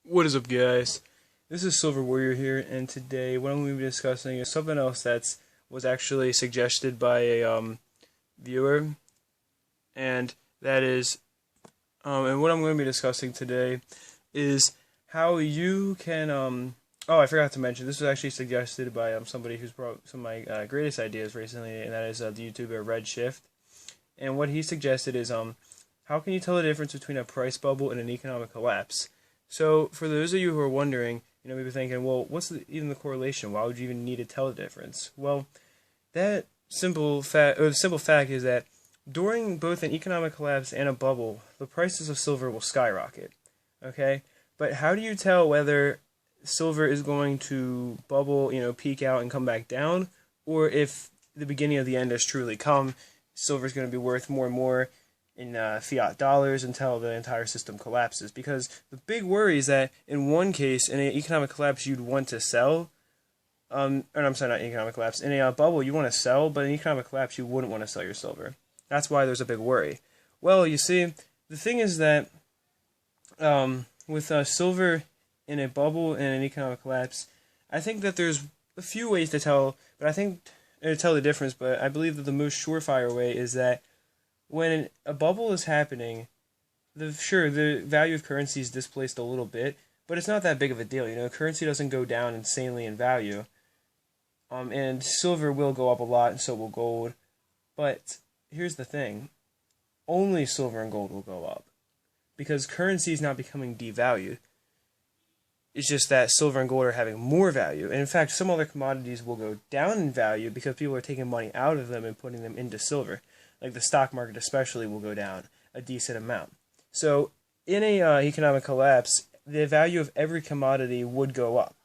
What is up, guys? This is Silver Warrior here, and today what I'm going to be discussing is something else was actually suggested by a viewer, and that is, and what I'm going to be discussing today is how you can, oh, I forgot to mention, this was actually suggested by somebody who's brought some of my greatest ideas recently, and that is the YouTuber Redshift, and what he suggested is, how can you tell the difference between a price bubble and an economic collapse? So, for those of you who are wondering, maybe thinking, well, what's even the correlation? Why would you even need to tell the difference? Well, that simple fact is that during both an economic collapse and a bubble, the prices of silver will skyrocket. Okay, but how do you tell whether silver is going to bubble, peak out and come back down, or if the beginning of the end has truly come, silver is going to be worth more and more in fiat dollars until the entire system collapses? Because the big worry is that in one case, in an economic collapse, you'd want to sell. Or I'm sorry, not economic collapse. In a bubble, you want to sell, but in economic collapse, you wouldn't want to sell your silver. That's why there's a big worry. Well, you see, the thing is that with silver in a bubble and an economic collapse, I think that there's a few ways to tell, but I think to tell the difference. But I believe that the most surefire way is that when a bubble is happening, the value of currency is displaced a little bit, but it's not that big of a deal. Currency doesn't go down insanely in value, and silver will go up a lot, and so will gold. But here's the thing: only silver and gold will go up because currency is not becoming devalued. It's just that silver and gold are having more value, and in fact, some other commodities will go down in value because people are taking money out of them and putting them into silver. Like the stock market especially will go down a decent amount. So in a economic collapse, the value of every commodity would go up.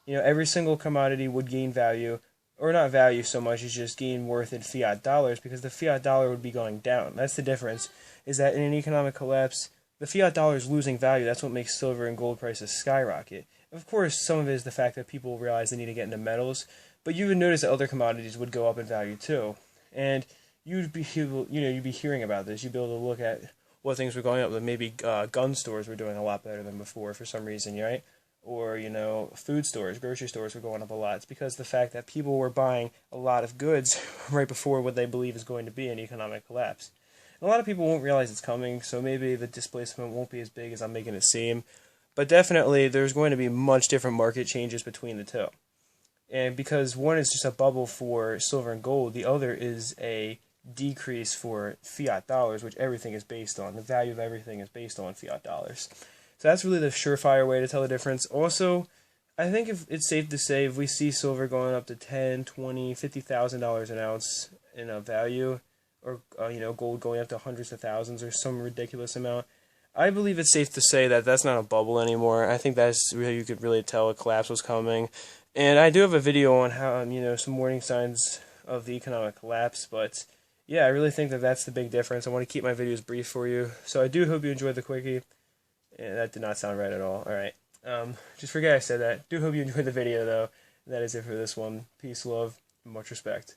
Every single commodity would gain value, or not value so much as just gain worth in fiat dollars, because the fiat dollar would be going down. That's the difference, is that in an economic collapse, the fiat dollar is losing value. That's what makes silver and gold prices skyrocket. Of course, some of it is the fact that people realize they need to get into metals, but you would notice that other commodities would go up in value too. And you'd be hearing about this. You'd be able to look at what things were going up. Like maybe gun stores were doing a lot better than before for some reason, right? Or food stores, grocery stores were going up a lot. It's because the fact that people were buying a lot of goods right before what they believe is going to be an economic collapse. And a lot of people won't realize it's coming, so maybe the displacement won't be as big as I'm making it seem. But definitely, there's going to be much different market changes between the two. And because one is just a bubble for silver and gold, the other is a decrease for fiat dollars, which everything is based on. The value of everything is based on fiat dollars. So that's really the surefire way to tell the difference. Also, I think if it's safe to say if we see silver going up to $10, $20, $50,000 an ounce in a value, or gold going up to hundreds of thousands or some ridiculous amount, I believe it's safe to say that that's not a bubble anymore. I think that's really, you could really tell a collapse was coming. And I do have a video on how some warning signs of the economic collapse, but yeah, I really think that that's the big difference. I want to keep my videos brief for you. So I do hope you enjoyed the quickie. And that did not sound right at all. Alright. Just forget I said that. Do hope you enjoyed the video, though. And that is it for this one. Peace, love, and much respect.